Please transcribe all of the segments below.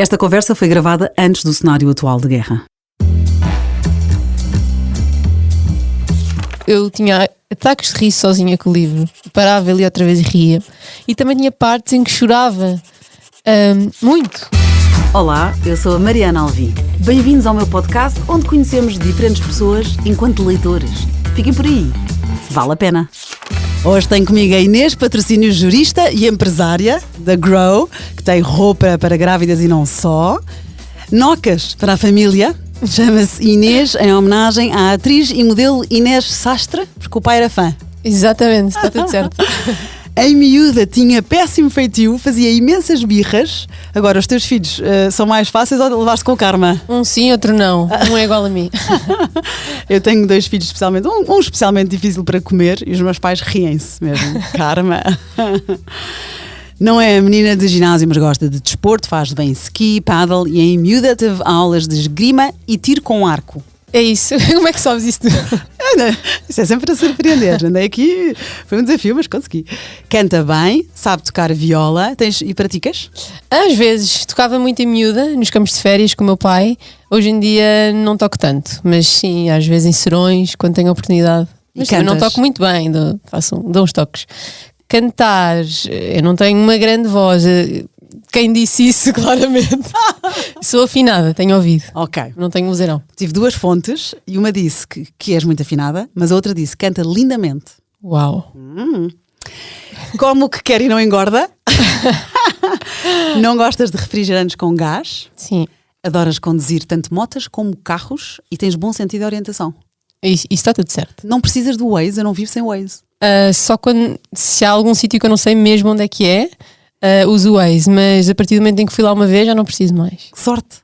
Esta conversa foi gravada antes do cenário atual de guerra. Eu tinha ataques de riso sozinha com o livro. Parava ali outra vez e ria. E também tinha partes em que chorava. Muito. Olá, eu sou a Mariana Alvim. Bem-vindos ao meu podcast, onde conhecemos diferentes pessoas enquanto leitores. Fiquem por aí. Vale a pena. Hoje tenho comigo a Inês Patrocínio, jurista e empresária da Grow, que tem roupa para grávidas e não só. Nocas para a família. Chama-se Inês em homenagem à atriz e modelo Inês Sastre, porque o pai era fã. Exatamente, está tudo certo. Em miúda tinha péssimo feitio, fazia imensas birras. Agora os teus filhos são mais fáceis ou levaste com o karma? Um sim, outro não. Um é igual a mim. Eu tenho dois filhos especialmente, um especialmente difícil para comer e os meus pais riem-se mesmo. Karma. Não é a menina de ginásio, mas gosta de desporto, faz bem ski, paddle e em miúda teve aulas de esgrima e tiro com arco. É isso. Como é que sabes isso? Isso é sempre a surpreender. Andei aqui, foi um desafio, mas consegui. Canta bem, sabe tocar viola. E praticas? Às vezes, tocava muito em miúda, nos campos de férias com o meu pai. Hoje em dia não toco tanto, mas sim, às vezes em serões, quando tenho oportunidade. Mas também não toco muito bem, dou uns toques. Cantar, eu não tenho uma grande voz. Quem disse isso, claramente. Sou afinada, tenho ouvido. Ok. Não tenho vozeirão. Tive duas fontes e uma disse que és muito afinada, mas a outra disse canta lindamente. Uau. Como que quer e não engorda. Não gostas de refrigerantes com gás. Sim. Adoras conduzir tanto motas como carros e tens bom sentido de orientação. Isso está tudo certo. Não precisas do Waze, eu não vivo sem Waze. Só se há algum sítio que eu não sei mesmo onde é que é, uso o Waze, mas a partir do momento em que fui lá uma vez já não preciso mais. Que sorte!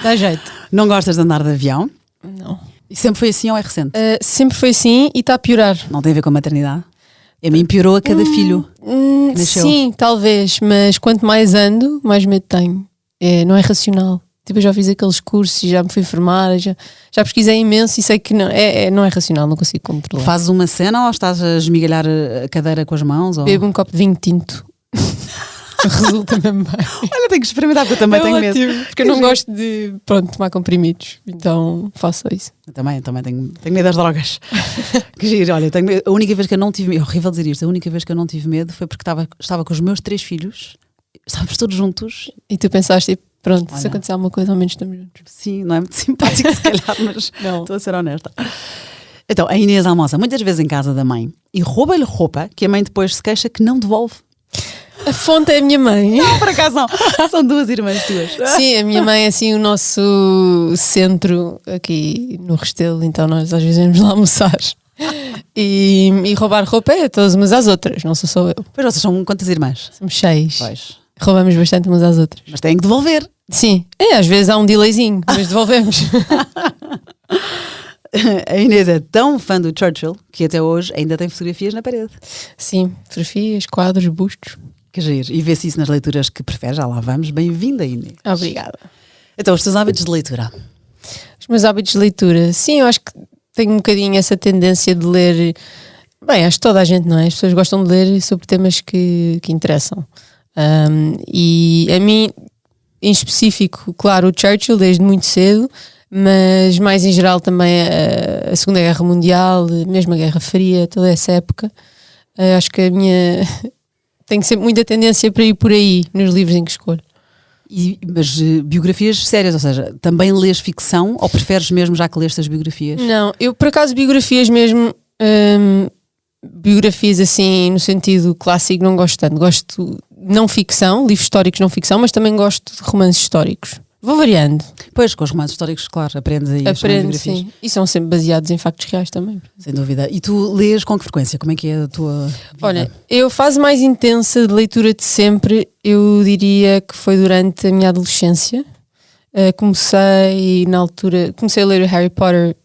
Dá jeito. Não gostas de andar de avião? Não. E sempre foi assim ou é recente? Sempre foi assim e está a piorar. Não tem a ver com a maternidade? A mim piorou a cada filho que nasceu. Sim, talvez, mas quanto mais ando, mais medo tenho. Não é racional. Tipo, eu já fiz aqueles cursos e já me fui enfermar, já pesquisei imenso e sei que não é racional, não consigo controlar. Fazes uma cena ou estás a esmigalhar a cadeira com as mãos? Ou... Bebo um copo de vinho tinto. Resulta mesmo bem. Olha, tenho que experimentar porque eu também tenho ótimo, medo. porque eu não gosto de tomar comprimidos, então faço isso. Eu também tenho medo das drogas. Que giro, olha, a única vez que eu não tive medo, é horrível dizer isto, a única vez que eu não tive medo foi porque estava com os meus 3 filhos, estávamos todos juntos. E tu pensaste, pronto, Olha. Se acontecer alguma coisa, ao menos estamos juntos. Sim, não é muito simpático se calhar, mas Não. estou a ser honesta. Então, a Inês almoça muitas vezes em casa da mãe e rouba-lhe roupa que a mãe depois se queixa que não devolve. A fonte é a minha mãe. Não, por acaso não. São 2 irmãs tuas. Sim, a minha mãe é assim o nosso centro aqui no Restelo, então nós às vezes vamos lá almoçar. E roubar roupa é todas umas às outras, não sou só eu. Pois vocês são quantas irmãs? Somos 6. Pois. Roubamos bastante umas às outras. Mas têm que devolver. Sim, às vezes há um delayzinho, mas devolvemos. A Inês é tão fã do Churchill que até hoje ainda tem fotografias na parede. Sim, fotografias, quadros, bustos. Que giro. E vê-se isso nas leituras que prefere. Já lá vamos. Bem-vinda, Inês. Obrigada. Então, os teus hábitos de leitura? Os meus hábitos de leitura, sim, eu acho que tenho um bocadinho essa tendência de ler. Bem, acho que toda a gente, não é? As pessoas gostam de ler sobre temas que interessam. E a mim, em específico, claro, o Churchill desde muito cedo, mas mais em geral também a Segunda Guerra Mundial, mesmo a Guerra Fria, toda essa época. Acho que tenho sempre muita tendência para ir por aí nos livros em que escolho. Mas biografias sérias, ou seja, também lês ficção ou preferes mesmo já que leste as biografias? Não, eu por acaso biografias mesmo, biografias assim no sentido clássico não gosto tanto. Gosto não ficção, livros históricos não ficção, mas também gosto de romances históricos. Vou variando. Pois, com os romances históricos, claro, aprendes aí as biografias. Sim. E são sempre baseados em factos reais também. Sem dúvida. E tu lês com que frequência? Como é que é a tua vida? Olha, eu fase mais intensa de leitura de sempre, eu diria que foi durante a minha adolescência. Comecei a ler o Harry Potter,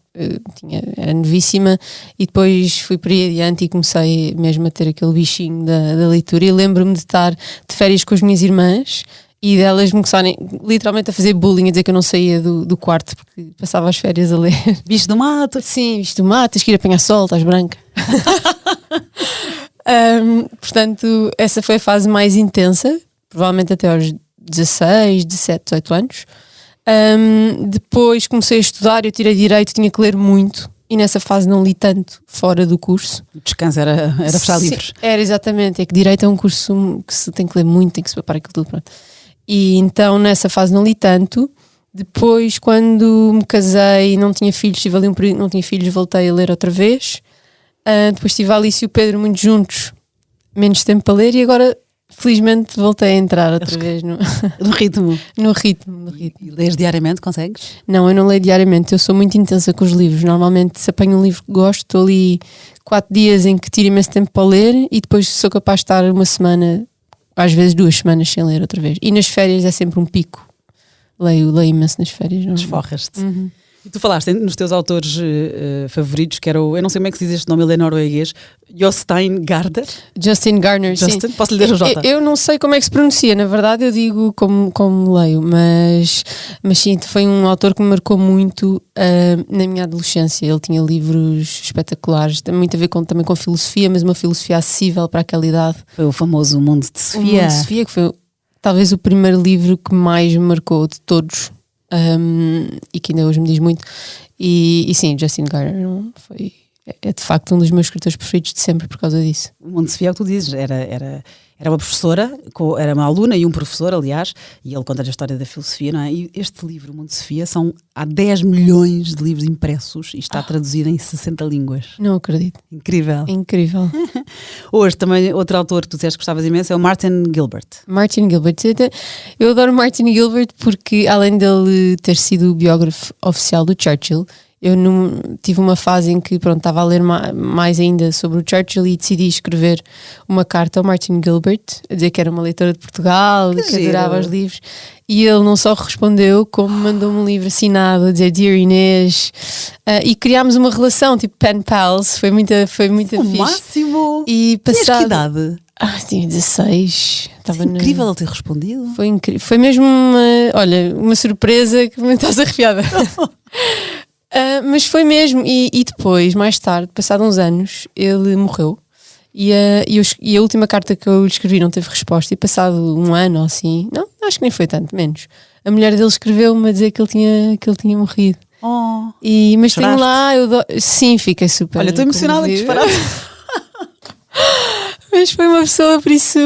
era novíssima, e depois fui por aí adiante e comecei mesmo a ter aquele bichinho da leitura. E lembro-me de estar de férias com as minhas irmãs e delas me começarem literalmente a fazer bullying, a dizer que eu não saía do quarto porque passava as férias a ler. Bicho do mato. Sim, bicho do mato, tens que ir apanhar sol, estás branca. Portanto, essa foi a fase mais intensa, provavelmente até aos 16, 17, 18 anos. Depois comecei a estudar, eu tirei Direito, tinha que ler muito. E nessa fase não li tanto fora do curso. O descanso era fechar livros. Era exatamente, é que Direito é um curso que se tem que ler muito, tem que se preparar aquilo tudo. Pronto. E então nessa fase não li tanto. Depois, quando me casei e não tinha filhos, tive ali um período, não tinha filhos, voltei a ler outra vez. Depois tive a Alice e o Pedro muito juntos, menos tempo para ler, e agora felizmente voltei a entrar outra vez no ritmo. No ritmo. E lês diariamente, consegues? Não, eu não leio diariamente, eu sou muito intensa com os livros. Normalmente, se apanho um livro que gosto, estou ali 4 dias em que tiro imenso tempo para ler e depois sou capaz de estar uma semana, às vezes 2 semanas sem ler outra vez. E nas férias é sempre um pico. Leio imenso nas férias. Desforras-te. E tu falaste nos teus autores favoritos, que era eu não sei como é que se diz este nome, ele é norueguês, Jostein Gaarder. Justin Garner, sim. Posso lhe dar o J? Eu não sei como é que se pronuncia, na verdade eu digo como leio, mas sim, foi um autor que me marcou muito na minha adolescência. Ele tinha livros espetaculares, tem muito a ver também com filosofia, mas uma filosofia acessível para aquela idade. Foi o famoso Mundo de Sofia. O Mundo de Sofia, que foi talvez o primeiro livro que mais me marcou de todos. E que ainda hoje me diz muito. E sim, Justin Garner é de facto um dos meus escritores preferidos de sempre por causa disso. O Mundo de Sofia é o que tu dizes, era uma professora, era uma aluna e um professor, aliás, e ele conta a história da filosofia, não é? E este livro, O Mundo de Sofia, há 10 milhões de livros impressos e está traduzido em 60 línguas. Não acredito. Incrível. Incrível. Hoje também outro autor que tu disseste que gostavas imenso é o Martin Gilbert. Martin Gilbert. Eu adoro Martin Gilbert porque, além dele ter sido o biógrafo oficial do Churchill, eu tive uma fase em que estava a ler mais ainda sobre o Churchill e decidi escrever uma carta ao Martin Gilbert, a dizer que era uma leitora de Portugal, que adorava os livros, e ele não só respondeu, como mandou-me um livro assinado a dizer Dear Inês, e criámos uma relação, tipo pen pals, foi muito fixe. O máximo! E tinhas que idade? Tinha 16. Estava incrível ele ter respondido. Foi incrível. Foi mesmo uma surpresa que me estás arrepiada. Mas foi mesmo, e depois, mais tarde, passados uns anos, ele morreu e a última carta que eu lhe escrevi não teve resposta, e passado um ano ou assim, não, acho que nem foi tanto, menos, a mulher dele escreveu-me a dizer que ele tinha morrido. Mas tenho lá, sim, fiquei super. Olha, estou emocionada que disparado. Mas foi uma pessoa, por isso,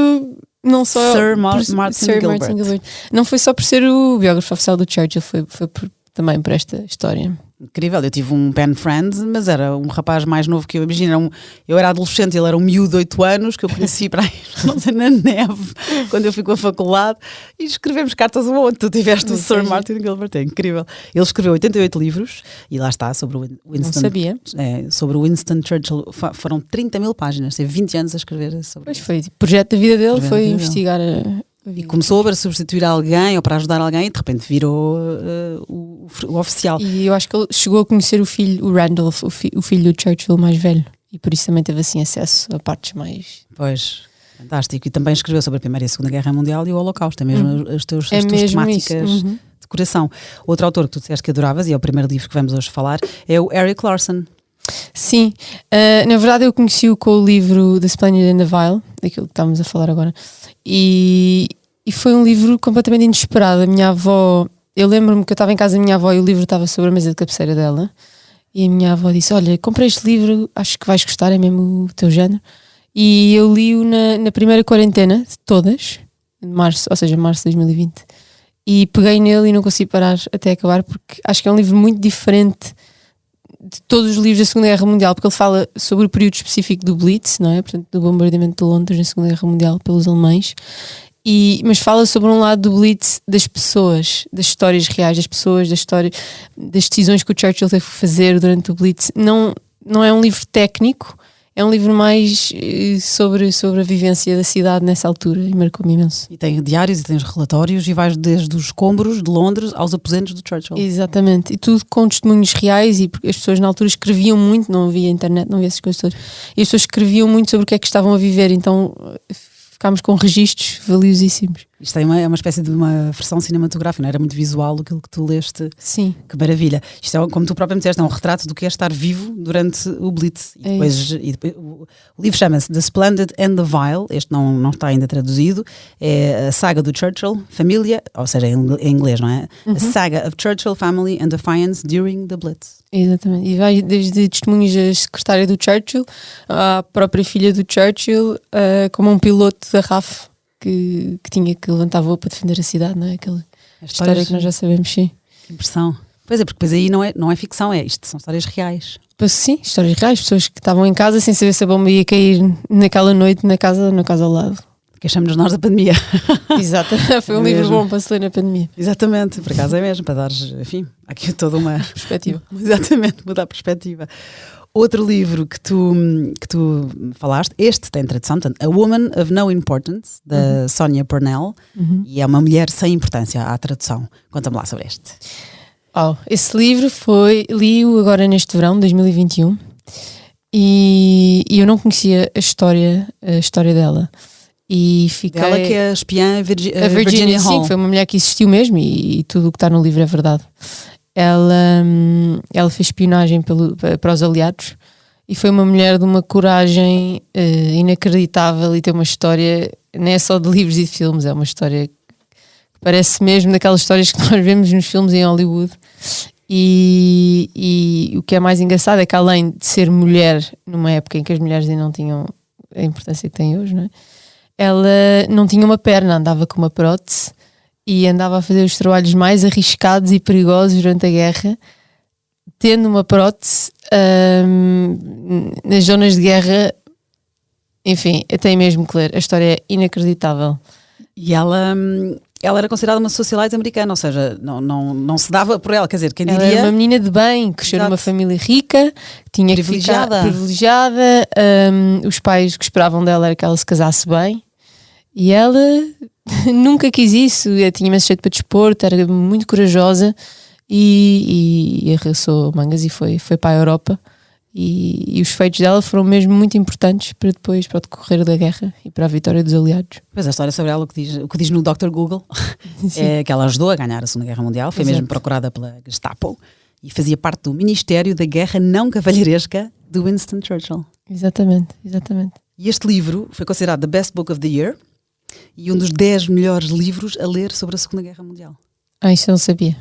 não só Sir Martin Gilbert. Não foi só por ser o biógrafo oficial do Churchill, foi também por esta história. Incrível, eu tive um pen friend, mas era um rapaz mais novo que eu, imagina, eu era adolescente, ele era um miúdo de 8 anos, que eu conheci para aí, não sei, na neve, quando eu fui com a faculdade, e escrevemos cartas um ao outro. Tu tiveste o Sir Martin Gilbert, é incrível. Ele escreveu 88 livros, e lá está, sobre o Winston. Não sabia. Sobre o Winston Churchill, foram 30 mil páginas, teve 20 anos a escrever sobre isso. Pois foi, o projeto da vida dele foi investigar e começou para substituir alguém ou para ajudar alguém e de repente virou o oficial. E eu acho que ele chegou a conhecer o Randolph, o filho do Churchill mais velho, e por isso também teve assim acesso a partes mais... Pois, fantástico. E também escreveu sobre a Primeira e a Segunda Guerra Mundial e o Holocausto, é mesmo as tuas temáticas de coração. Outro autor que tu disseste que adoravas, e é o primeiro livro que vamos hoje falar, é o Erik Larson. Sim, na verdade eu conheci-o com o livro The Splendid and the Vile, daquilo que estamos a falar agora, e foi um livro completamente inesperado. A minha avó, eu lembro-me que eu estava em casa da minha avó e o livro estava sobre a mesa de cabeceira dela, e a minha avó disse, olha, comprei este livro, acho que vais gostar, é mesmo o teu género, e eu li-o na primeira quarentena de todas, de março, ou seja, março de 2020, e peguei nele e não consegui parar até acabar, porque acho que é um livro muito diferente de todos os livros da Segunda Guerra Mundial, porque ele fala sobre o período específico do Blitz, não é? Portanto, do bombardeamento de Londres na Segunda Guerra Mundial pelos alemães, mas fala sobre um lado do Blitz das pessoas, das histórias reais das pessoas, das decisões que o Churchill teve que fazer durante o Blitz. Não é um livro técnico, é um livro mais sobre a vivência da cidade nessa altura, e marcou-me imenso. E tem diários e tens relatórios e vais desde os escombros de Londres aos aposentos do Churchill. Exatamente, e tudo com testemunhos reais, e as pessoas na altura escreviam muito, não havia internet, não havia essas coisas todas, e as pessoas escreviam muito sobre o que é que estavam a viver, então ficámos com registros valiosíssimos. Isto é uma espécie de uma versão cinematográfica, não era muito visual aquilo que tu leste. Sim. Que maravilha. Isto é, como tu próprio me disseste, é um retrato do que é estar vivo durante o Blitz. E depois o livro chama-se The Splendid and the Vile, este não está ainda traduzido, é a saga do Churchill, família, ou seja, em inglês, não é? A saga of Churchill Family and Defiance during the Blitz. Exatamente. E vai desde testemunhos da secretária do Churchill à própria filha do Churchill, como um piloto da RAF que tinha que levantar voo para defender a cidade, não é? Aquela história que nós já sabemos, sim. Que impressão. Pois é, porque depois aí não é ficção, isto são histórias reais. Pois sim, histórias reais, pessoas que estavam em casa sem saber se a bomba ia cair naquela noite na casa ao lado. Queixamos nós da pandemia. Exato, foi um livro bom para se ler na pandemia. Exatamente, por acaso é mesmo, para dar, enfim, aqui toda uma perspectiva. Exatamente, mudar a perspectiva. Outro livro que tu falaste, este tem tradução, portanto, A Woman of No Importance, da Sonia Purnell, e é uma mulher sem importância à tradução. Conta-me lá sobre este. Esse livro li-o agora neste verão, 2021, e eu não conhecia a história dela. E fiquei... Ela que é a espiã a Virginia Hall. Sim, foi uma mulher que existiu mesmo e tudo o que está no livro é verdade. Ela fez espionagem para os aliados e foi uma mulher de uma coragem inacreditável, e tem uma história, não é só de livros e de filmes, é uma história que parece mesmo daquelas histórias que nós vemos nos filmes em Hollywood. E o que é mais engraçado é que, além de ser mulher numa época em que as mulheres ainda não tinham a importância que têm hoje, não é? Ela não tinha uma perna, andava com uma prótese e andava a fazer os trabalhos mais arriscados e perigosos durante a guerra, tendo uma prótese nas zonas de guerra. Enfim, eu tenho mesmo que ler, a história é inacreditável. E ela era considerada uma socialite americana, ou seja, não se dava por ela, quer dizer, quem diria... Ela era uma menina de bem, cresceu numa família rica, tinha privilegiada. Que ficar privilegiada, os pais que esperavam dela era que ela se casasse bem, e ela nunca quis isso, tinha imenso jeito para desporto, era muito corajosa e arregaçou mangas e foi para a Europa. E os feitos dela foram mesmo muito importantes para depois, para o decorrer da guerra e para a vitória dos aliados. Pois a história sobre ela, o que diz no Dr. Google é que ela ajudou a ganhar a Segunda Guerra Mundial, foi mesmo procurada pela Gestapo e fazia parte do Ministério da Guerra Não Cavalheiresca de Winston Churchill. Exatamente. E este livro foi considerado the best book of the year e um dos 10 melhores livros a ler sobre a Segunda Guerra Mundial. Isso eu não sabia.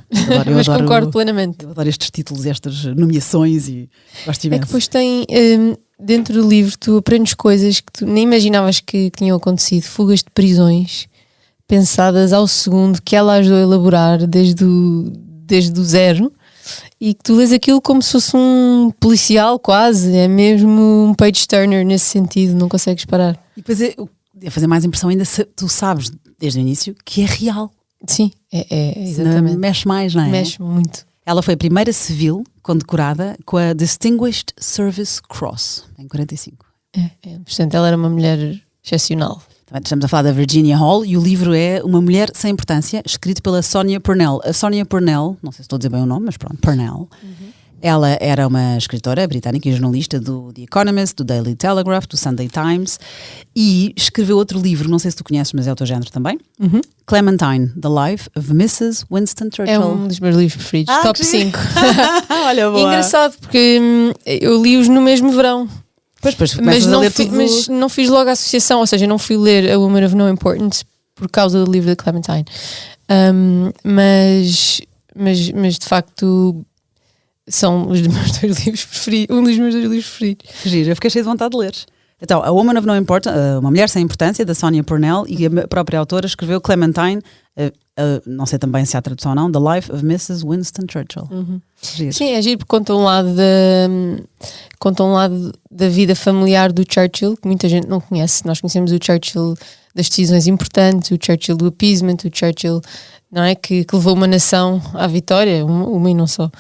Mas concordo plenamente. Eu adoro estes títulos, estas nomeações e gosto imenso. É que depois tem, dentro do livro, tu aprendes coisas que tu nem imaginavas que tinham acontecido. Fugas de prisões pensadas ao segundo, que ela ajudou a elaborar desde o zero, e que tu lês aquilo como se fosse um policial quase. É mesmo um page turner nesse sentido, não consegues parar. E depois a fazer mais impressão ainda, tu sabes desde o início que é real. Sim, exatamente. Mexe mais, não é? Mexe muito. Ela foi a primeira civil condecorada com a Distinguished Service Cross, em 45. Portanto, ela era uma mulher excepcional. Também estamos a falar da Virginia Hall e o livro é Uma Mulher Sem Importância, escrito pela Sonia Purnell. A Sonia Purnell, não sei se estou a dizer bem o nome, mas pronto, Purnell. Ela era uma escritora britânica e jornalista do The Economist, do Daily Telegraph, do Sunday Times, e escreveu outro livro, não sei se tu conheces, mas é o teu género também, Clementine, The Life of Mrs. Winston Churchill. É um dos meus livros preferidos, top 5. Olha, boa. Engraçado, porque eu li-os no mesmo verão. Mas não fiz logo a associação, ou seja, não fui ler A Woman of No Importance por causa do livro da Clementine. Mas de facto... são os meus dois livros preferidos, um dos meus dois livros preferidos. Giro, eu fiquei cheio de vontade de ler. Então, A Woman of No Importance, Uma Mulher Sem Importância, da Sonia Purnell, e a própria autora escreveu Clementine, não sei também se há tradução ou não, The Life of Mrs. Winston Churchill. Sim, é giro porque conta um lado da vida familiar do Churchill, que muita gente não conhece. Nós conhecemos o Churchill das decisões importantes, o Churchill do appeasement, o Churchill, não é, que levou uma nação à vitória, uma e não só.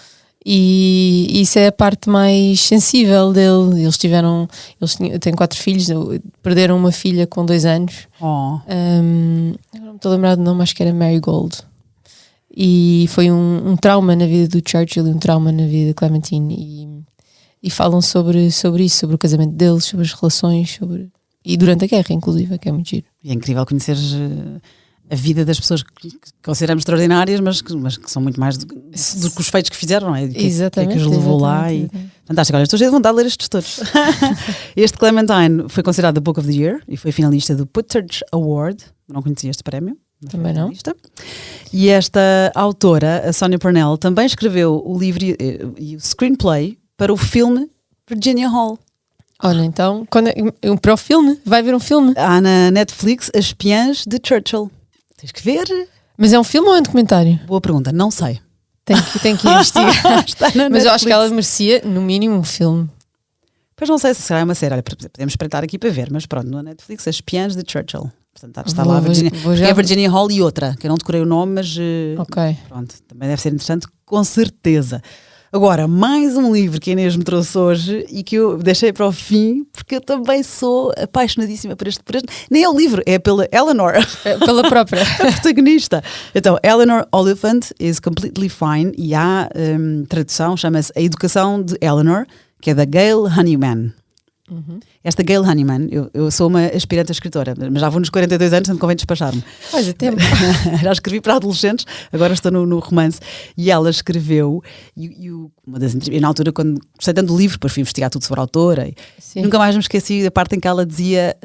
E isso é a parte mais sensível dele. Eles têm 4 filhos, perderam uma filha com 2 anos. Não me estou a lembrar do nome, acho que era Marigold. E foi um trauma na vida do Churchill e um trauma na vida de Clementine. E falam sobre isso, sobre o casamento deles, sobre as relações, e durante a guerra, inclusive, que é muito giro. E é incrível conhecer a vida das pessoas que consideramos extraordinárias, mas que são muito mais do que os feitos que fizeram, não é? Exatamente. Que os levou lá. Fantástico, olha, estou cheio de vontade de ler estes todos. Este Clementine foi considerado the Book of the Year e foi finalista do Putteridge Award. Não conhecia este prémio. Também não. E esta autora, a Sonia Purnell, também escreveu o livro e o screenplay para o filme Virginia Hall. Olha, então, para o filme, vai ver um filme. Há na Netflix As Espiãs de Churchill. Tens que ver. Mas é um filme ou é um documentário? Boa pergunta, não sei. Tem que investigar. Mas eu acho que ela Netflix. merecia, no mínimo, um filme. Pois não sei se será uma série. Olha, podemos espreitar aqui para ver, mas pronto, na Netflix As Espiãs de Churchill. Portanto, está lá a Virginia. É a Virginia Hall e outra, que eu não decorei o nome, mas Ok. pronto, também deve ser interessante, com certeza. Agora, mais um livro que a Inês me trouxe hoje e que eu deixei para o fim, porque eu também sou apaixonadíssima por este. Nem é o livro, é pela Eleanor, Pela própria. a protagonista. Então, Eleanor Oliphant is Completely Fine, e há tradução, chama-se A Educação de Eleanor, que é da Gail Honeyman. Esta Gail Honeyman, eu sou uma aspirante a escritora, mas já vou nos 42 anos, portanto convém despachar-me. Faz tempo. Já escrevi para adolescentes, agora estou no romance. E ela escreveu, uma das entrevistas, na altura, quando gostei tanto do livro, depois fui investigar tudo sobre a autora. E nunca mais me esqueci da parte em que ela dizia,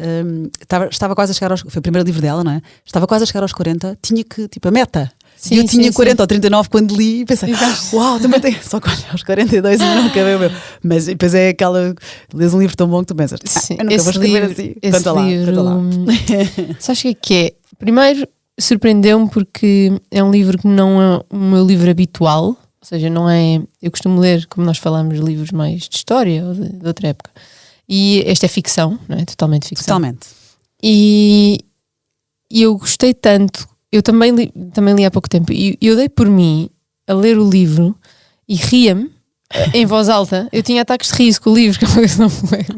estava quase a chegar aos. Foi o primeiro livro dela, não é? Estava quase a chegar aos 40, tinha que, tipo, a meta. Sim, e eu tinha sim, 40 ou 39 quando li e pensei, uau, também tenho. Só que aos 42 ainda não acabei o meu. Mas depois é aquela. Lês um livro tão bom que tu pensas, eu nunca vou escrever assim. Conta lá. Sabes o que é? Primeiro, surpreendeu-me porque é um livro que não é o meu livro habitual. Ou seja, não é. Eu costumo ler, como nós falamos, livros mais de história ou de outra época. E este é ficção, não é? Totalmente ficção. Totalmente. E eu gostei tanto. Eu também li há pouco tempo e eu dei por mim a ler o livro e ria-me em voz alta. Eu tinha ataques de riso com o livro, que é uma coisa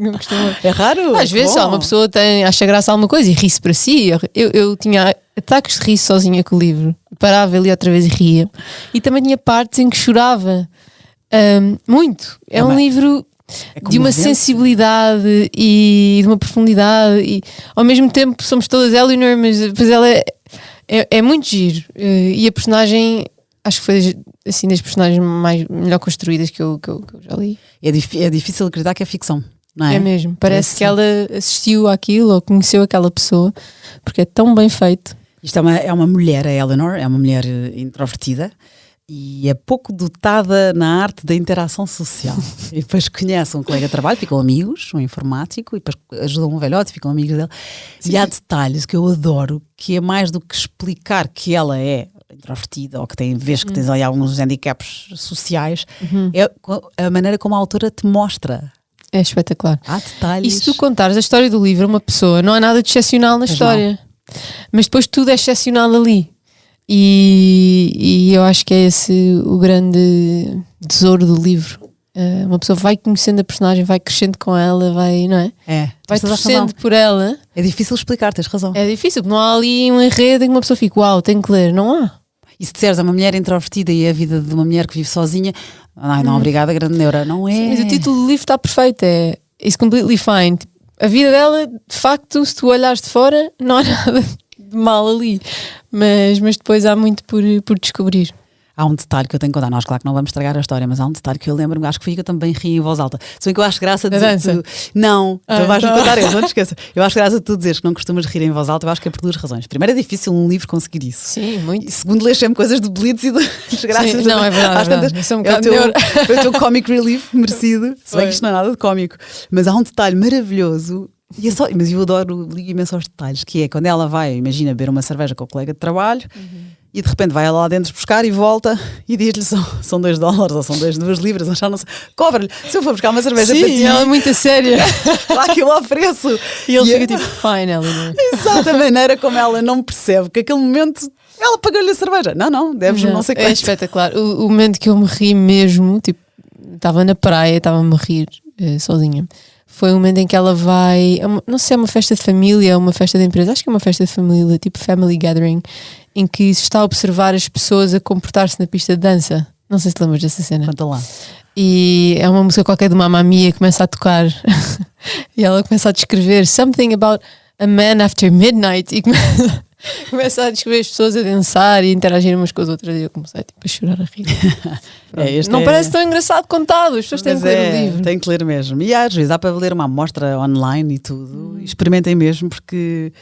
não costumo. É raro. Às vezes uma pessoa acha graça a alguma coisa e ri-se para si. Eu tinha ataques de riso sozinha com o livro. Parava ali outra vez e ria. E também tinha partes em que chorava muito. É um livro de uma sensibilidade e de uma profundidade e ao mesmo tempo somos todas Eleanor, mas depois ela é muito giro. E a personagem, acho que foi assim das personagens melhor construídas que eu já li. É difícil acreditar que é ficção, não é? É mesmo, parece que ela assistiu àquilo ou conheceu aquela pessoa, porque é tão bem feito. Isto é uma mulher, a Eleanor, é uma mulher introvertida e é pouco dotada na arte da interação social. E depois conhece um colega de trabalho, ficam amigos, um informático, e depois ajudam um velhote, ficam amigos dele. Sim. E há detalhes que eu adoro, que é mais do que explicar que ela é introvertida ou que vês que tens ali alguns handicaps sociais, é a maneira como a autora te mostra. É espetacular. Há detalhes. E se tu contares a história do livro a uma pessoa, não há nada de excepcional na história. Mas depois tudo é excepcional ali. E eu acho que é esse o grande tesouro do livro. Uma pessoa vai conhecendo a personagem, vai crescendo com ela, não é? Vai crescendo por ela. É difícil explicar, tens razão. É difícil, porque não há ali um enredo em que uma pessoa fique, uau, tenho que ler. Não há. E se disseres a uma mulher introvertida e a vida de uma mulher que vive sozinha, não, obrigada, grande neura, não é? Sim, mas o título do livro está perfeito, é It's Completely Fine. A vida dela, de facto, se tu olhares de fora, não há nada de mal ali, mas depois há muito por descobrir. Há um detalhe que eu tenho que contar, nós claro que não vamos estragar a história, mas há um detalhe que eu lembro-me, acho que fui eu também ri em voz alta. Se bem que eu acho graça de dança. Não, tu vais-me contar isso, não te esqueças. Eu acho graça de tu dizeres que não costumas rir em voz alta, eu acho que é por duas razões. Primeiro, é difícil um livro conseguir isso. Sim, muito. E segundo, lês sempre coisas de Blitz e de desgraças. Sim, não, é verdade. É o teu comic relief merecido, se bem que isto não é nada de cómico. Mas há um detalhe maravilhoso. Mas eu ligo imenso aos detalhes, que é quando ela vai, imagina, beber uma cerveja com o colega de trabalho e de repente vai ela lá dentro buscar e volta e diz-lhe são $2 ou são 2 libras, ou já não sei, cobra-lhe, se eu for buscar uma cerveja para ti. Sim, ela é muito séria. Lá que eu ofereço. E ele fica tipo, fine, Eleanor. Exato, a maneira como ela não percebe que aquele momento ela pagou-lhe a cerveja. Não, deves não sei quanto. É espetacular. O momento que eu me ri mesmo, tipo, estava na praia, estava-me a rir sozinha. Foi o momento em que ela vai, não sei se é uma festa de família ou uma festa de empresa, acho que é uma festa de família, tipo family gathering, em que se está a observar as pessoas a comportar-se na pista de dança. Não sei se te lembras dessa cena. Conta lá. E é uma música qualquer de Mamma Mia que começa a tocar e ela começa a descrever something about a man after midnight e começa Começa a descrever as pessoas a dançar e interagir umas com as outras e eu comecei tipo, a chorar a rir. Não parece tão engraçado contado, as pessoas têm que ler o livro. Tem que ler mesmo. E às vezes há para ler uma amostra online e tudo. Experimentem mesmo porque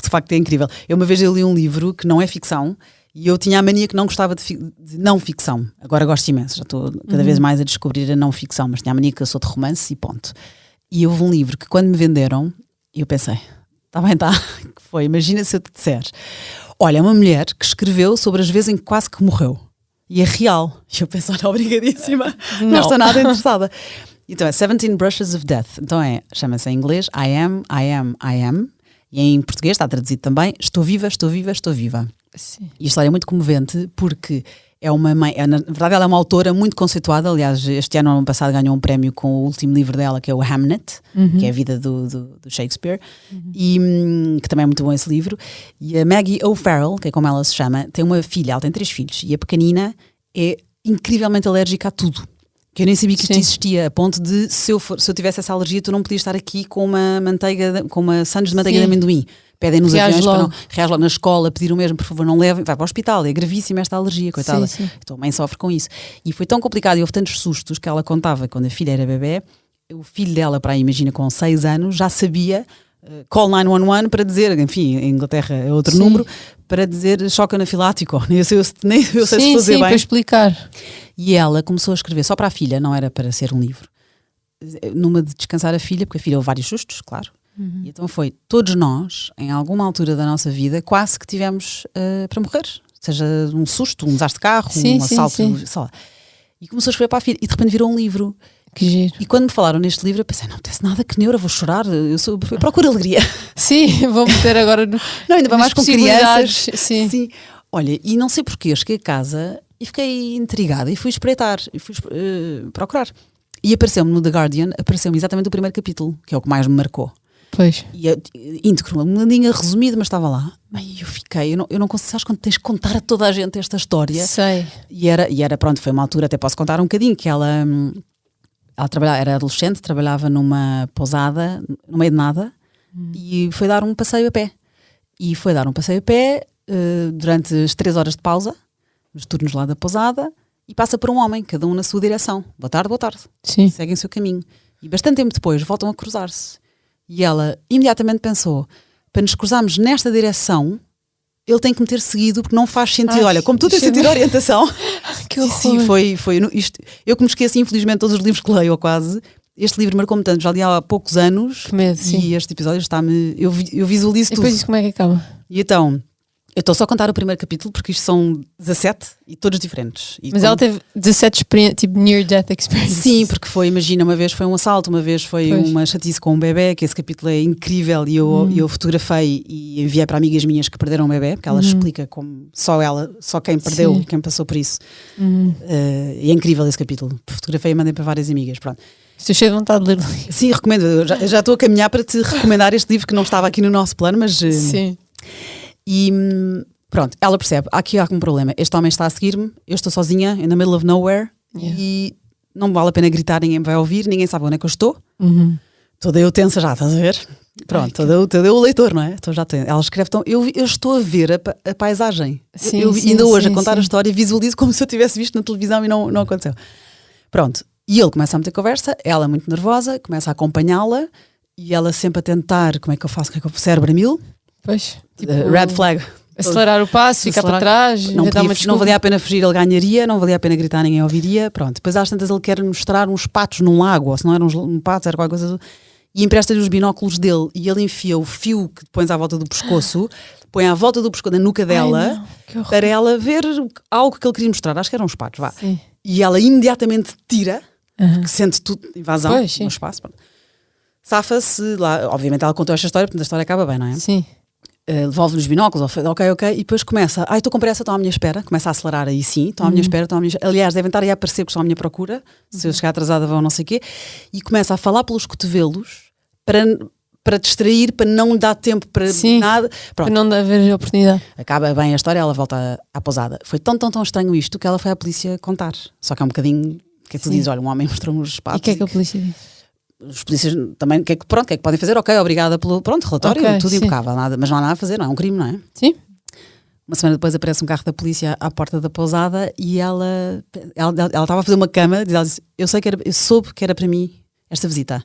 de facto é incrível. Eu uma vez li um livro que não é ficção e eu tinha a mania que não gostava de não ficção. Agora gosto imenso, já estou cada vez mais a descobrir a não ficção, mas tinha a mania que eu sou de romance e ponto. E houve um livro que quando me venderam, eu pensei, está bem, que foi, imagina se eu te disser, olha, é uma mulher que escreveu sobre as vezes em que quase que morreu. E é real. E eu penso, olha, obrigadíssima, não estou nada interessada. Então é 17 Brushes of Death. Então chama-se em inglês I am. E em português está traduzido também, estou viva. Sim. E a história é muito comovente porque é uma mãe, na verdade ela é uma autora muito conceituada, aliás este ano passado ganhou um prémio com o último livro dela que é o Hamnet, que é a vida do Shakespeare, e que também é muito bom esse livro. E a Maggie O'Farrell, que é como ela se chama, tem uma filha, ela tem 3 filhos e a pequenina é incrivelmente alérgica a tudo. Que eu nem sabia que isto existia, a ponto de se eu tivesse essa alergia tu não podias estar aqui com uma sandes de manteiga de amendoim. Pedem nos aviões para não reage logo na escola, pedir o mesmo, por favor, não levem, vai para o hospital, é gravíssima esta alergia, coitada. Sim. Então a mãe sofre com isso. E foi tão complicado e houve tantos sustos que ela contava quando a filha era bebê, o filho dela, para aí, imagina, com 6 anos, já sabia call 911 para dizer, enfim, em Inglaterra é outro número, para dizer choque anafilático, nem eu sei se fazer bem. Para explicar. E ela começou a escrever só para a filha, não era para ser um livro. Numa de descansar a filha, porque a filha houve vários sustos, claro. E então foi, todos nós, em alguma altura da nossa vida, quase que tivemos para morrer. Seja um susto, um desastre de carro, um assalto, sei lá. E começou a escrever para a filha, e de repente virou um livro. Que giro. E quando me falaram neste livro, eu pensei, não acontece nada, que neura, vou chorar, eu procuro alegria. Sim, vou meter agora no. Não, ainda vai mais com crianças. Sim. Olha, e não sei porquê, eu cheguei a casa e fiquei intrigada e fui espreitar, e fui procurar. E apareceu-me no The Guardian, apareceu-me exatamente o primeiro capítulo, que é o que mais me marcou. Pois. E íntegro, uma linha resumida, mas estava lá. Aí eu fiquei, eu não consigo, sabes quando tens que contar a toda a gente esta história? Sei. E era pronto, foi uma altura, até posso contar um bocadinho, que ela trabalhava, era adolescente, trabalhava numa pousada, no meio de nada, e foi dar um passeio a pé. Durante as 3 horas de pausa, nos turnos lá da pousada, e passa por um homem, cada um na sua direção. Boa tarde. Sim. Seguem o seu caminho. E bastante tempo depois voltam a cruzar-se. E ela imediatamente pensou, para nos cruzarmos nesta direção, ele tem que me ter seguido porque não faz sentido. Olha, como tu tens sentido a orientação. Que horror. Sim, foi isto. Eu que me esqueci, infelizmente, todos os livros que leio, ou quase. Este livro marcou-me tanto, já li há poucos anos. Que medo, sim. E este episódio está-me. Eu visualizo tudo. E depois isso como é que acaba? E então, eu estou só a contar o primeiro capítulo porque isto são 17 e todos diferentes. Mas ela teve 17 tipo near-death experiences. Sim, porque foi, imagina, uma vez foi um assalto, uma vez foi uma chatice com um bebê, que esse capítulo é incrível e eu fotografei e enviei para amigas minhas que perderam um bebê, porque ela explica como só quem perdeu e quem passou por isso. E é incrível esse capítulo. Fotografei e mandei para várias amigas, pronto. Estou cheia de vontade de ler. Sim, recomendo. Eu já estou a caminhar para te recomendar este livro que não estava aqui no nosso plano, mas... Sim. E pronto, ela percebe, aqui há um problema, este homem está a seguir-me, eu estou sozinha, in the middle of nowhere, e não vale a pena gritar, ninguém vai ouvir, ninguém sabe onde é que eu estou. Toda eu tensa já, estás a ver? Pronto, toda eu o leitor, não é? Então já tem. Ela escreve tão, eu estou a ver a paisagem. Sim, ainda hoje a contar a história, visualizo como se eu tivesse visto na televisão e não aconteceu. Pronto, e ele começa a meter conversa, ela muito nervosa, começa a acompanhá-la e ela sempre a tentar, como é que eu faço, cérebro a mil. Pois, tipo, red flag. Acelerar o passo, ficar para trás, não valia a pena fugir, ele ganharia, não valia a pena gritar, ninguém ouviria. Pronto, depois às tantas ele quer mostrar uns patos num lago, ou se não eram um pato, era qualquer coisa, e empresta-lhe os binóculos dele e ele enfia o fio que pões à volta do pescoço, põe à volta do pescoço, da nuca dela, para ela ver algo que ele queria mostrar. Acho que eram uns patos, vá. Sim. E ela imediatamente tira, que sente tudo, invasão no espaço. Safa-se lá, obviamente ela contou esta história, portanto a história acaba bem, não é? Sim. Devolve-lhe os binóculos, ok, e depois começa, estou com pressa, estão à minha espera, começa a acelerar aí sim, estão à minha espera, aliás, devem estar aí a aparecer porque estão à minha procura, se eu chegar atrasada vão não sei o quê, e começa a falar pelos cotovelos para distrair, para não lhe dar tempo para nada. Pronto. Para não haver oportunidade. Acaba bem a história, ela volta à pousada. Foi tão estranho isto que ela foi à polícia contar, só que é um bocadinho, que tu dizes, olha, um homem mostrou-me os patos. E o que é que a polícia disse? Os polícias também, o que é que podem fazer? Ok, obrigada pelo relatório, tudo impecável, mas não há nada a fazer, não é um crime, não é? Sim. Uma semana depois aparece um carro da polícia à porta da pousada e ela estava a fazer uma cama e ela disse, eu soube que era para mim esta visita.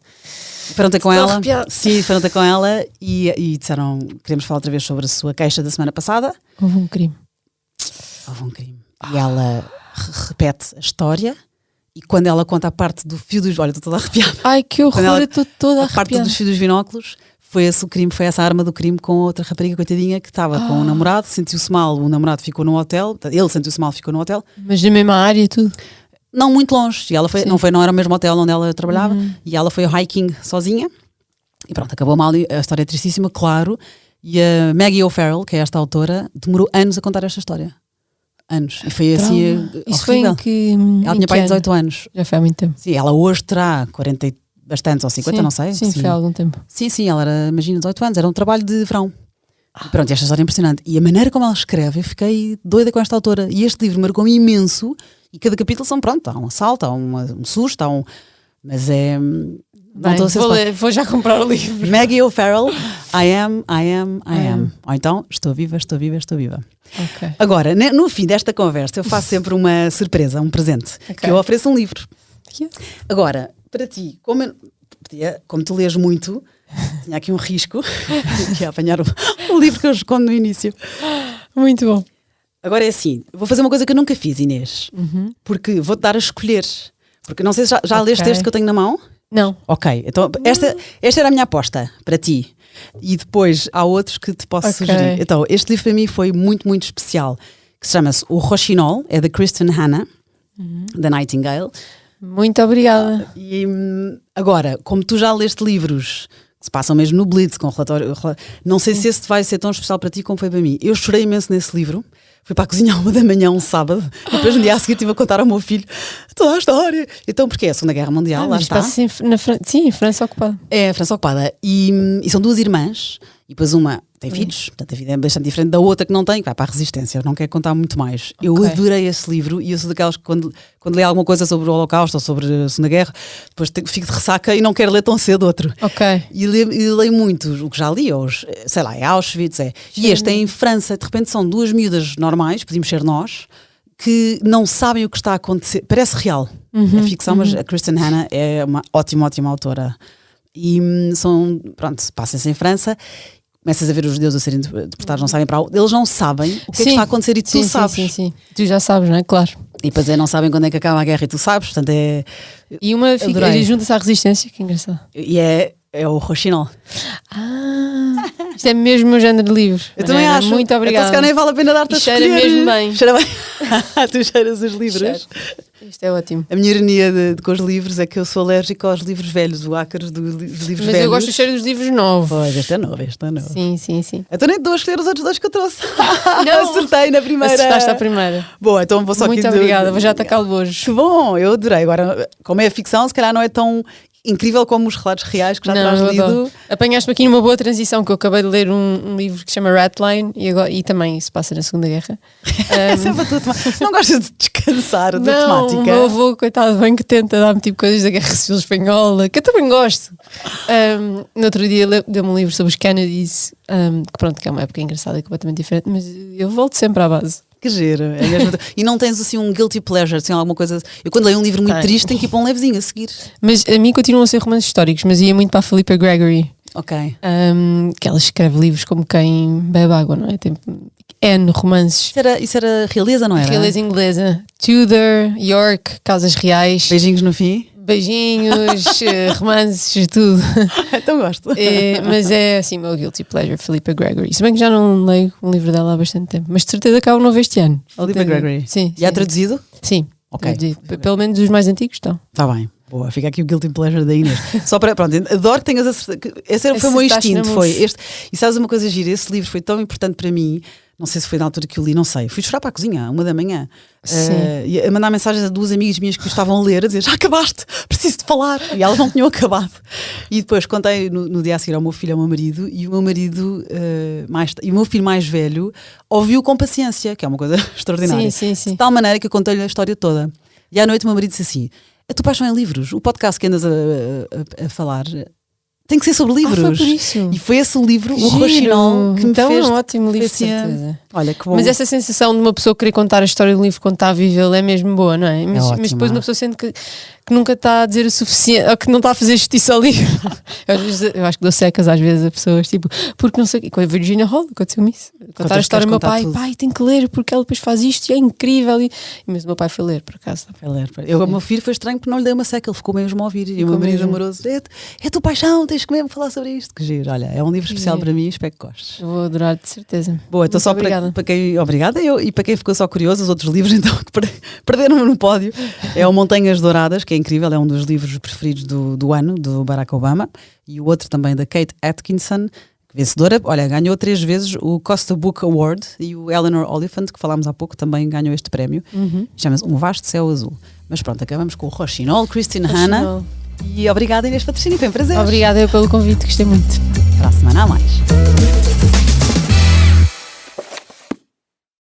Foram ter com ela. Sim, foram ter com ela e disseram, queremos falar outra vez sobre a sua queixa da semana passada. Houve um crime. E ela repete a história e quando ela conta a parte do fio dos... Olha, estou toda arrepiada. Ai, que horror, estou toda arrepiada. A parte dos fios dos binóculos foi esse o crime, foi essa arma do crime com outra rapariga coitadinha que estava com um namorado, sentiu-se mal, o namorado ficou no hotel, ele sentiu-se mal, ficou no hotel. Mas na mesma área e tudo? Não muito longe, e ela foi, não era o mesmo hotel onde ela trabalhava, e ela foi ao hiking sozinha, e pronto, acabou mal, a história é tristíssima, claro, e a Maggie O'Farrell, que é esta autora, demorou anos a contar esta história. Anos. E foi assim. Isso foi em que. Ela tinha pai de 18 anos. Já foi há muito tempo. Sim, ela hoje terá 40 e bastantes ou 50, não sei. Sim, foi há algum tempo. Sim, ela era, imagina, 18 anos, era um trabalho de verão. E pronto, e esta história é impressionante. E a maneira como ela escreve, eu fiquei doida com esta autora. E este livro marcou-me imenso. E cada capítulo são, pronto, há um assalto, há um susto, mas é. Bem, vou já comprar o livro. Maggie O'Farrell, I am. Ou então, estou viva. Okay. Agora, no fim desta conversa, eu faço sempre uma surpresa, um presente, que eu ofereço um livro. Agora, para ti, como tu lês muito, tinha aqui um risco, que é apanhar o livro que eu escondo no início. Muito bom. Agora é assim, vou fazer uma coisa que eu nunca fiz, Inês, porque vou-te dar a escolher. Porque não sei se já leste este que eu tenho na mão? Não. Ok, então esta era a minha aposta para ti. E depois há outros que te posso sugerir. Então, este livro para mim foi muito, muito especial, que se chama-se O Rochinol, é da Kristen Hanna, da Nightingale. Muito obrigada. E agora, como tu já leste livros que se passam mesmo no Blitz, com relatório, não sei se esse vai ser tão especial para ti como foi para mim. Eu chorei imenso nesse livro. Fui para a cozinha à 1h um sábado e depois no dia a seguir estive a contar ao meu filho toda a história. Então, porque é a Segunda Guerra Mundial, lá está. Sim, em França ocupada. É, a França ocupada. E são duas irmãs, e depois uma tem filhos, portanto a vida é bastante diferente da outra que não tem, que vai para a resistência, não quer contar muito mais. Eu adorei esse livro e eu sou daquelas que quando leio alguma coisa sobre o Holocausto ou sobre a Segunda Guerra, depois fico de ressaca e não quero ler tão cedo outro. E leio muito o que já li, sei lá, é Auschwitz, E este é em França, de repente são duas miúdas normais, podíamos ser nós, que não sabem o que está a acontecer. Parece real, é ficção, mas a Kristen Hanna é uma ótima autora. E passa-se em França. Começas a ver os judeus a serem deportados, não sabem para onde. Eles não sabem o que é que está a acontecer e tu sabes. Sim. Tu já sabes, não é? Claro. E depois não sabem quando é que acaba a guerra e tu sabes, portanto é... E uma junta-se à resistência, que engraçado. E é o Rochinol. Isto é mesmo o meu género de livro. Eu também acho. Muito obrigada. Então se calhar nem vale a pena dar-te a escolher. Cheira mesmo bem. Cheira bem. Tu cheiras os livros. Cheiro. Isto é ótimo. A minha ironia com os livros é que eu sou alérgica aos livros velhos, o ácaros dos livros velhos. Mas eu gosto do cheiro dos livros novos. Pois, este é novo. Sim. Então nem te dou a escolher os outros dois que eu trouxe. Não. Acertei na primeira. Acertaste à primeira. Boa, então vou só Muito obrigada, vou já atacá-lo hoje. Que bom, eu adorei. Agora, como é ficção, se calhar não é tão incrível como os relatos reais que já terás lido. Apanhaste-me aqui numa boa transição, que eu acabei de ler um livro que se chama Ratline e também se passa na Segunda Guerra. Sempre a tua temática. Não gostas de descansar da temática? O meu avô, coitado, bem que tenta dar-me tipo coisas da Guerra Civil Espanhola, que eu também gosto. No outro dia deu-me um livro sobre os Kennedys, que é uma época engraçada e completamente diferente, mas eu volto sempre à base. Que giro, é mesmo. E não tens assim um guilty pleasure, assim, alguma coisa. Eu quando leio um livro muito triste tenho que ir para um levezinho a seguir. Mas a mim continuam a ser romances históricos, mas ia muito para a Philippa Gregory. Ok. Que ela escreve livros como quem bebe água, não é? Tem N romances. Isso era realeza, não era? Realeza inglesa. Tudor, York, casas reais. Beijinhos no fim. Beijinhos, romances, tudo. Então gosto. Mas é assim, meu guilty pleasure, Philippa Gregory. Se bem que já não leio um livro dela há bastante tempo, mas de certeza que há um novo este ano. Philippa Gregory. Sim. Já traduzido? Sim. Ok. Pelo menos os mais antigos estão. Está bem. Boa, fica aqui o guilty pleasure da Inês. Só para, pronto, adoro que tenhas acertado. Esse foi o meu instinto, foi este. E sabes uma coisa gira, esse livro foi tão importante para mim, não sei se foi na altura que eu li, não sei. Fui chorar para a cozinha, 1h. E a mandar mensagens a duas amigas minhas que estavam a ler, a dizer, já acabaste, preciso de falar. E elas não tinham acabado. E depois contei no dia a seguir ao meu filho, ao meu marido, e o meu marido, e o meu filho mais velho, ouviu com paciência, que é uma coisa extraordinária. Sim. De tal maneira que eu contei-lhe a história toda. E à noite o meu marido disse assim, a tua paixão em livros, o podcast que andas a falar tem que ser sobre livros. Foi por isso. E foi esse o livro, Giro. o Rochinol, que me então, fez... é um ótimo livro, de assim, certeza. Olha, que bom. Mas essa sensação de uma pessoa querer contar a história do livro quando está a vivê-lo é mesmo boa, não é? Mas ótimo, depois uma pessoa sente que nunca está a dizer o suficiente, ou que não está a fazer justiça ao livro. Eu acho que dou secas às vezes a pessoas, tipo, porque não sei, com a Virginia Hall aconteceu-me isso. Contar a história ao meu pai, pai, tem que ler porque ela depois faz isto e é incrível. Mas o meu pai foi ler, por acaso. O meu filho foi estranho porque não lhe dei uma seca, ele ficou mesmo a ouvir. E o meu marido amoroso, é tua paixão, tens que mesmo falar sobre isto. Que giro, olha, é um livro especial para mim, espero que gostes. Eu vou adorar, de certeza. Boa, então só para quem. Obrigada, e para quem ficou só curioso, os outros livros então que perderam no pódio é o Montanhas Douradas, que é incrível, é um dos livros preferidos do ano, do Barack Obama, e o outro também da Kate Atkinson, vencedora, olha, ganhou 3 vezes o Costa Book Award, e o Eleanor Oliphant, que falámos há pouco, também ganhou este prémio. Chama-se Um Vasto Céu Azul. Mas pronto, acabamos com o Rochinol, Christine Hanna. E obrigada, Inês Patrocínio, foi um prazer. Obrigada eu pelo convite, gostei muito. Para a semana a mais.